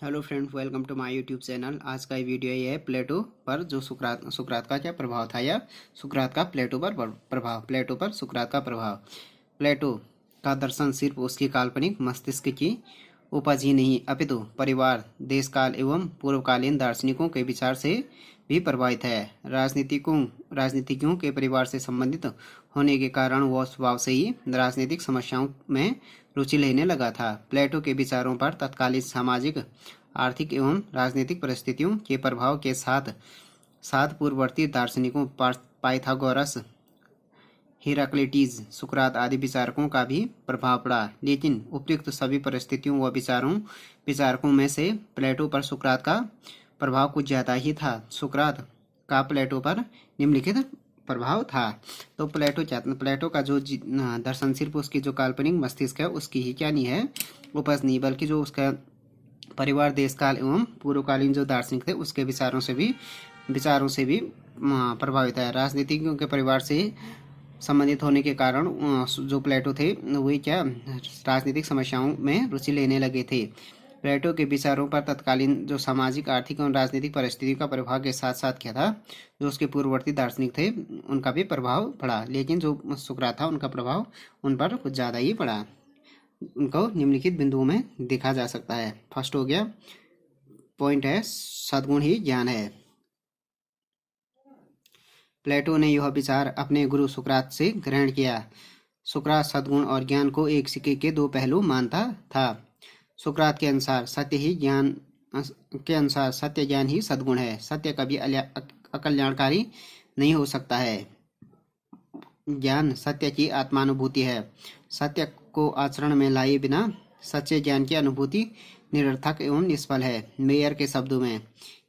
Hello friends, welcome to my YouTube channel. आज का ये वीडियो ये है प्लेटो पर, जो सुकरात का क्या प्रभाव था, या सुकरात का प्लेटो पर प्रभाव। प्लेटो पर सुकरात का प्रभाव। प्लेटो का दर्शन सिर्फ उसकी काल्पनिक मस्तिष्क की उपज ही नहीं, अपितु परिवार, देश काल एवं पूर्वकालीन दार्शनिकों के विचार से भी प्रभावित है। राजनीतिज्ञों के परिवार से संबंधित होने के कारण वह स्वभाव से ही राजनीतिक समस्याओं में रुचि लेने लगा था। प्लेटो के विचारों पर तत्कालीन सामाजिक, आर्थिक एवं राजनीतिक परिस्थितियों के प्रभाव के साथ साथ पूर्ववर्ती दार्शनिकों पाइथागोरस, हिराक्लिटीज, सुकरात आदि विचारकों का भी प्रभाव पड़ा। लेकिन उपयुक्त सभी परिस्थितियों व विचारकों में से प्लेटो पर सुकरात का प्रभाव कुछ ज्यादा ही था। सुकरात का प्लेटो पर निम्नलिखित प्रभाव था। तो प्लेटो का जो दर्शन सिर्फ उसकी जो काल्पनिक मस्तिष्क है उसकी ही क्या नहीं है, उपज नहीं, बल्कि जो उसका परिवार, देश काल एवं पूर्वकालीन जो दार्शनिक थे उसके विचारों से भी प्रभावित है। राजनीतिज्ञों के परिवार से संबंधित होने के कारण जो प्लेटो थे वही क्या राजनीतिक समस्याओं में रुचि लेने लगे थे। प्लेटो के विचारों पर तत्कालीन जो सामाजिक, आर्थिक एवं राजनीतिक परिस्थितियों का प्रभाव के साथ साथ क्या था, जो उसके पूर्ववर्ती दार्शनिक थे उनका भी प्रभाव पड़ा। लेकिन जो सुकरात था उनका प्रभाव उन पर कुछ ज़्यादा ही पड़ा। उनको निम्नलिखित बिंदुओं में देखा जा सकता है। फर्स्ट हो गया पॉइंट है, सद्गुण ही ज्ञान है। प्लेटो ने यह विचार अपने गुरु सुकरात से ग्रहण किया। सुकरात सद्गुण और ज्ञान को एक सिक्के के दो पहलू मानता था। सुकरात के अनुसार सत्य ज्ञान ही सद्गुण है। सत्य कभी अकल्याणकारी नहीं हो सकता है। ज्ञान सत्य की आत्मानुभूति है। सत्य को आचरण में लाए बिना सच्चे ज्ञान की अनुभूति निरर्थक एवं निष्फल है। मेयर के शब्दों में,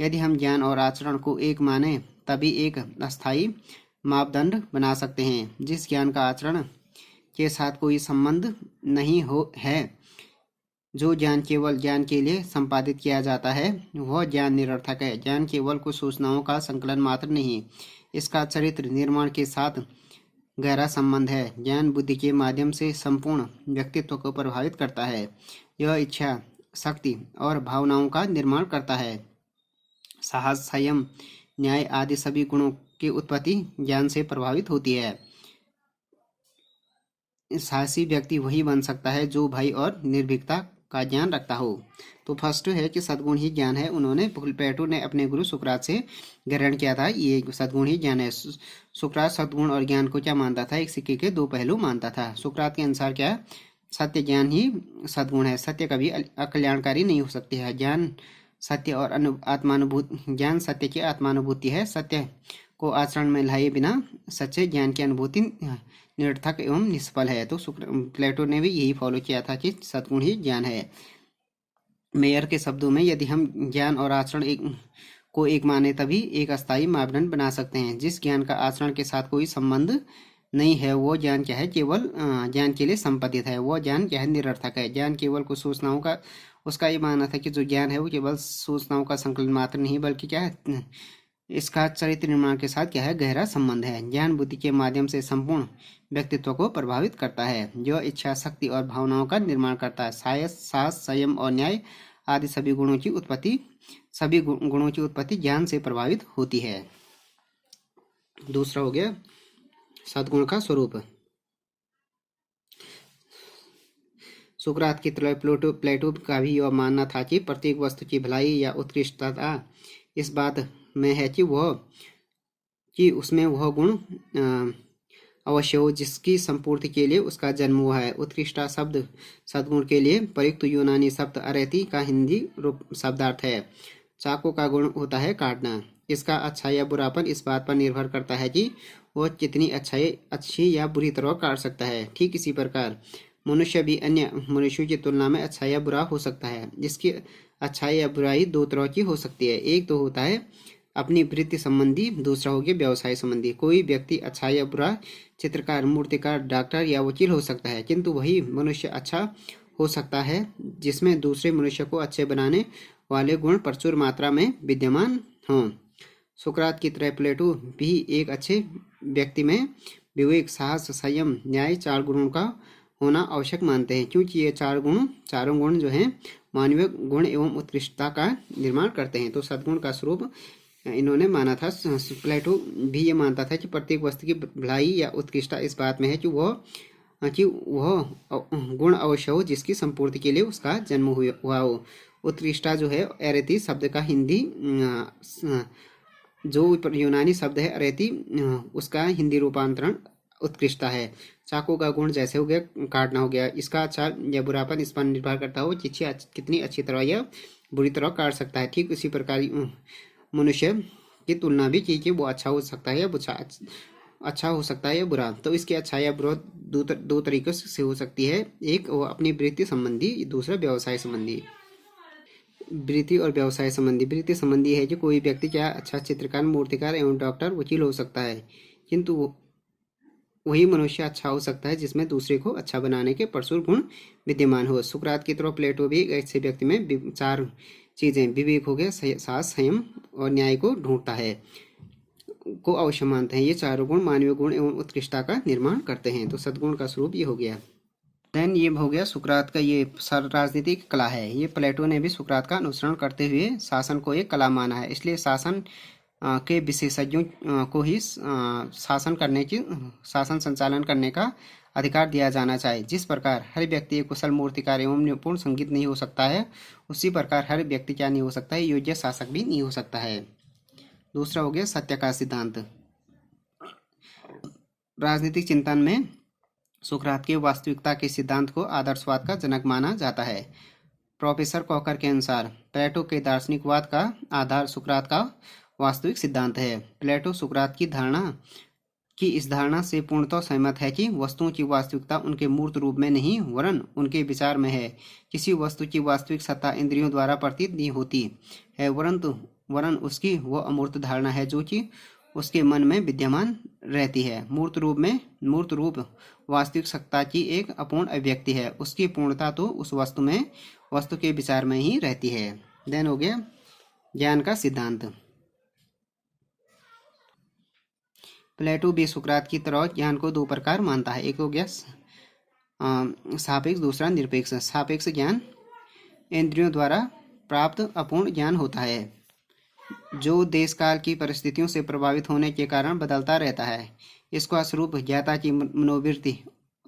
यदि हम ज्ञान और आचरण को एक माने तभी एक अस्थायी मापदंड बना सकते हैं। जिस ज्ञान का आचरण के साथ कोई संबंध नहीं है, जो ज्ञान केवल ज्ञान के लिए संपादित किया जाता है, वह ज्ञान निरर्थक है। ज्ञान केवल कुछ सूचनाओं का संकलन मात्र नहीं, इसका चरित्र निर्माण के साथ गहरा संबंध है। ज्ञान बुद्धि के माध्यम से संपूर्ण व्यक्तित्व को प्रभावित करता है। यह इच्छा, शक्ति और भावनाओं का निर्माण करता है। साहस, संयम, न्याय आदि सभी गुणों की उत्पत्ति ज्ञान से प्रभावित होती है। साहसी व्यक्ति वही बन सकता है जो भय और निर्भीकता का ज्ञान रखता हो। तो फर्स्ट है कि सद्गुण ही ज्ञान है। प्लेटो ने अपने गुरु सुकरात से ग्रहण किया था, ये सद्गुण ही ज्ञान है। सुकरात सद्गुण और ज्ञान को क्या मानता था, एक सिक्के के दो पहलू मानता था। सुकरात के अनुसार क्या, सत्य ज्ञान ही सद्गुण है। सत्य कभी अकल्याणकारी नहीं हो सकती है। ज्ञान सत्य की आत्मानुभूति है। सत्य को आचरण में लाए बिना सच्चे ज्ञान की अनुभूति निरर्थक एवं निष्फल है। तो प्लेटो ने भी यही फॉलो किया था कि सद्गुण ही ज्ञान है। मेयर के शब्दों में, यदि हम ज्ञान और आचरण को एक माने तभी एक अस्थायी मापदंड बना सकते हैं। जिस ज्ञान का आचरण के साथ कोई संबंध नहीं है, वो ज्ञान क्या है, केवल ज्ञान के लिए संपादित है। वो ज्ञान क्या है, निरर्थक है। ज्ञान केवल कुछ सूचनाओं का, उसका ये मानना था कि जो ज्ञान है वो केवल सूचनाओं का संकलन मात्र नहीं, बल्कि क्या है, इसका चरित्र निर्माण के साथ क्या है, गहरा संबंध है। ज्ञान बुद्धि के माध्यम से संपूर्ण व्यक्तित्व को प्रभावित करता है। जो इच्छा, शक्ति और भावनाओं का निर्माण करता है। साहस, संयम और न्याय आदि सभी गुणों की उत्पत्ति ज्ञान से प्रभावित होती है। दूसरा हो गया सद्गुण का स्वरूप। सुकरात की तरह प्लेटो का भी यह मानना था कि प्रत्येक वस्तु की भलाई या उत्कृष्टता इस बात में है कि उसमें वह गुण अवश्य हो जिसकी संपूर्ति के लिए उसका जन्म हुआ है। उत्कृष्टता शब्द सद्गुण के लिए प्रयुक्त यूनानी शब्द अरेती का हिंदी रूप शब्दार्थ है। चाकू का गुण होता है काटना। इसका अच्छा या बुरापन इस बात पर निर्भर करता है कि वह कितनी अच्छी या बुरी तरह काट सकता है। ठीक इसी प्रकार मनुष्य भी अन्य मनुष्यों की तुलना में अच्छा या बुरा हो सकता है। जिसकी अच्छाई या बुराई दो तरह की हो सकती है। एक तो होता है अपनी वृत्ति संबंधी, दूसरा हो गया व्यवसाय संबंधी। कोई व्यक्ति अच्छा या बुरा चित्रकार, मूर्तिकार, डॉक्टर या वकील हो सकता है, किंतु वही मनुष्य अच्छा हो सकता है जिसमें दूसरे मनुष्य को अच्छे बनाने वाले गुण प्रचुर मात्रा में विद्यमान हों। सुकरात की तरह प्लेटो भी एक अच्छे व्यक्ति में विवेक, साहस, संयम, न्याय, चार गुणों का होना आवश्यक मानते हैं, क्योंकि ये चारों गुण जो हैं मानवीय गुण एवं उत्कृष्टता का निर्माण करते हैं। तो सद्गुण का स्वरूप इन्होंने माना था। प्लेटो भी ये मानता था कि प्रत्येक वस्तु की भलाई या उत्कृष्टता इस बात में है कि वह गुण अवश्य हो जिसकी संपूर्ति के लिए उसका जन्म हुआ हो। उत्कृष्टता जो है अरेती शब्द का हिंदी जो यूनानी शब्द है अरेती उसका हिंदी रूपांतरण उत्कृष्टता है। चाकू का गुण जैसे हो गया काटना हो गया, इसका अच्छा या बुरापन इस पर निर्भर करता हो कितनी अच्छी तरह या बुरी तरह काट सकता है। ठीक उसी प्रकार मनुष्य की तुलना भी की कि वो अच्छा हो सकता है या अच्छा हो सकता है या बुरा। तो इसकी अच्छा या बुरा दो तरीकों से हो सकती है। एक वो अपनी वृत्ति संबंधी, दूसरा व्यवसाय संबंधी। वृत्ति और व्यवसाय संबंधी। वृत्ति संबंधी है कि कोई व्यक्ति क्या अच्छा चित्रकार, मूर्तिकार एवं डॉक्टर, वकील हो सकता है, किंतु वही मनुष्य अच्छा हो सकता है जिसमें दूसरे को अच्छा बनाने के प्रचुर गुण विद्यमान हो। सुकरात की तरह प्लेटो भी ऐसे व्यक्ति में चार चीजें, विवेक हो गया, साहस, संयम और न्याय को ढूंढता है, को अवश्य मानते हैं। ये चारों गुण मानवीय गुण एवं उत्कृष्टता का निर्माण करते हैं। तो सद्गुण का स्वरूप ये हो गया। देन ये हो गया सुकरात का ये राजनीतिक कला है। ये प्लेटो ने भी सुकरात का अनुसरण करते हुए शासन को एक कला माना है। इसलिए शासन के विशेषज्ञों को ही शासन संचालन करने का अधिकार दिया जाना चाहिए। जिस प्रकार हर व्यक्ति एक कुशल मूर्तिकार एवं निपुण संगीत नहीं हो सकता है, उसी प्रकार हर व्यक्ति क्या नहीं हो सकता है, योग्य शासक भी नहीं हो सकता है। दूसरा हो गया सत्य का सिद्धांत। राजनीतिक चिंतन में सुकरात के वास्तविकता के सिद्धांत को आदर्शवाद का जनक माना जाता है। प्रोफेसर कॉकर के अनुसार प्लेटो के दार्शनिकवाद का आधार सुकरात का वास्तविक सिद्धांत है। प्लेटो सुकरात की इस धारणा से पूर्णतः सहमत है कि वस्तुओं की वास्तविकता उनके मूर्त रूप में नहीं वरन उनके विचार में है। किसी वस्तु की वास्तविक सत्ता इंद्रियों द्वारा प्रतीत नहीं होती है, वरन उसकी वह अमूर्त धारणा है जो कि उसके मन में विद्यमान रहती है। मूर्त रूप वास्तविक सत्ता की एक अपूर्ण अभिव्यक्ति है। उसकी पूर्णता तो उस वस्तु के विचार में ही रहती है। देन हो गया ज्ञान का सिद्धांत। प्लेटो भी सुकरात की तरह ज्ञान को दो प्रकार मानता है। एक हो गया सापेक्ष, दूसरा निरपेक्ष। सापेक्ष ज्ञान इंद्रियों द्वारा प्राप्त अपूर्ण ज्ञान होता है जो देश काल की परिस्थितियों से प्रभावित होने के कारण बदलता रहता है। इसका स्वरूप ज्ञाता की मनोवृत्ति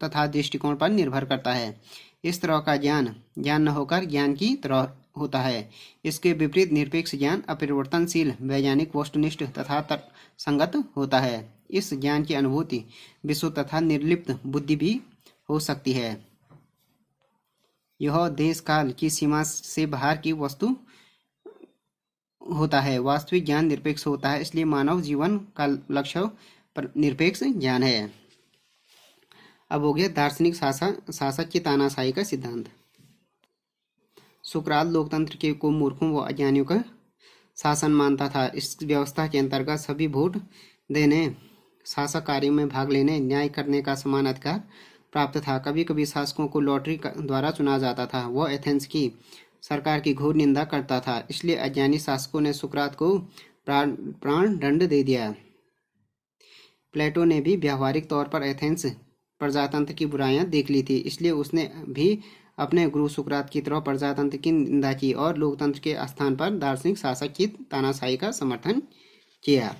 तथा दृष्टिकोण पर निर्भर करता है। इस तरह का ज्ञान न होकर ज्ञान की तरह होता है। इसके विपरीत निरपेक्ष ज्ञान अपरिवर्तनशील, वैज्ञानिक, वस्तुनिष्ठ तथा तर्कसंगत होता है। इस ज्ञान की अनुभूति विश्व तथा निर्लिप्त बुद्धि भी हो सकती है। यह देश काल की सीमा से बाहर की वस्तु होता है। वास्तविक ज्ञान निरपेक्ष होता है, इसलिए मानव जीवन का लक्ष्य निरपेक्ष ज्ञान है। अब हो गया दार्शनिक शासक की तानाशाही का सिद्धांत। सुकरात लोकतंत्र को मूर्खों व अज्ञानियों का शासन मानता था। इस व्यवस्था के अंतर्गत सभी वोट देने, शासक कार्यों में भाग लेने, न्याय करने का समान अधिकार प्राप्त था। कभी कभी शासकों को लॉटरी द्वारा चुना जाता था। वह एथेंस की सरकार की घोर निंदा करता था। इसलिए अज्ञानी शासकों ने सुकरात को प्राण दंड दे दिया। प्लेटो ने भी व्यावहारिक तौर पर एथेंस प्रजातंत्र की बुराइयां देख ली थी, इसलिए उसने भी अपने गुरु सुकरात की तरह प्रजातंत्र की निंदा की और लोकतंत्र के स्थान पर दार्शनिक शासक की तानाशाही का समर्थन किया।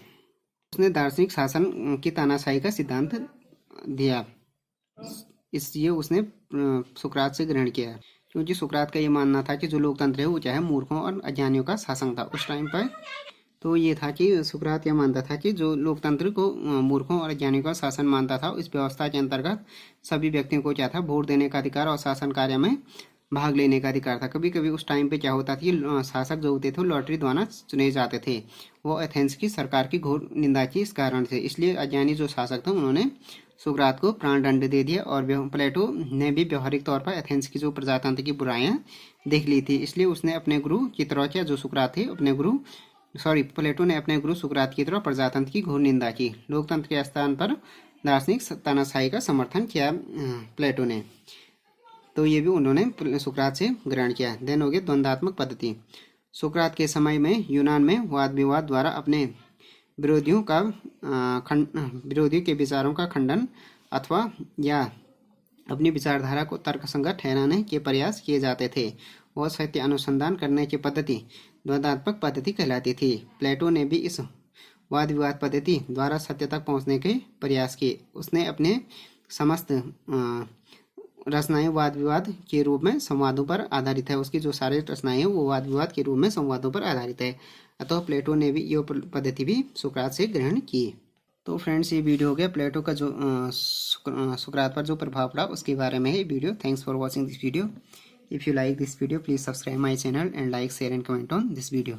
उसने दार्शनिक शासन की तानाशाही का सिद्धांत दिया, इसलिए उसने सुकरात से ग्रहण किया, क्योंकि सुकरात का ये मानना था कि जो लोकतंत्र है वो चाहे मूर्खों और अज्ञानियों का शासन था उस टाइम पर। तो ये था कि सुकरात यह मानता था कि जो लोकतंत्र को मूर्खों और अज्ञानियों का शासन मानता था, इस व्यवस्था के अंतर्गत सभी व्यक्तियों को क्या था, वोट देने का अधिकार और शासन कार्य में भाग लेने का अधिकार था। कभी कभी उस टाइम पे क्या होता था कि शासक जो होते थे लॉटरी द्वारा चुने जाते थे। वो एथेंस की सरकार की घोर निंदा की इस कारण से, इसलिए अज्ञानी जो शासक थे उन्होंने सुकरात को प्राण दंड दे दिया। और प्लेटो ने भी व्यवहारिक तौर पर एथेंस की जो प्रजातंत्र की बुराइयां देख ली थी, इसलिए उसने अपने गुरु की तरह किया जो सुकरात थे प्लेटो ने अपने गुरु सुकरात की तरह प्रजातंत्र की घोर निंदा की। लोकतंत्र के स्थान पर दार्शनिक तानाशाही का समर्थन किया प्लेटो ने। तो ये भी उन्होंने सुकरात से ग्रहण किया। देन हो गया द्वंद्वात्मक पद्धति। सुकरात के समय में यूनान में वाद विवाद द्वारा अपने विरोधियों के विचारों का खंडन अथवा या अपनी विचारधारा को तर्कसंगत ठहराने के प्रयास किए जाते थे। वह सत्य अनुसंधान करने की पद्धति द्वंद्वात्मक पद्धति कहलाती थी। प्लेटो ने भी इस वाद विवाद पद्धति द्वारा सत्य तक पहुंचने के प्रयास किए। उसने अपने समस्त रचनाएं वाद विवाद के रूप में संवादों पर आधारित है। उसकी जो सारी रचनाएं हैं वो वाद विवाद के रूप में संवादों पर आधारित है। अतः प्लेटो ने भी यह पद्धति भी सुकरात से ग्रहण की। तो फ्रेंड्स, ये वीडियो हो गया प्लेटो का जो सुकरात पर जो प्रभाव पड़ा उसके बारे में है video. Thanks for watching this video. If you like this video please subscribe my channel and like share and comment on this video.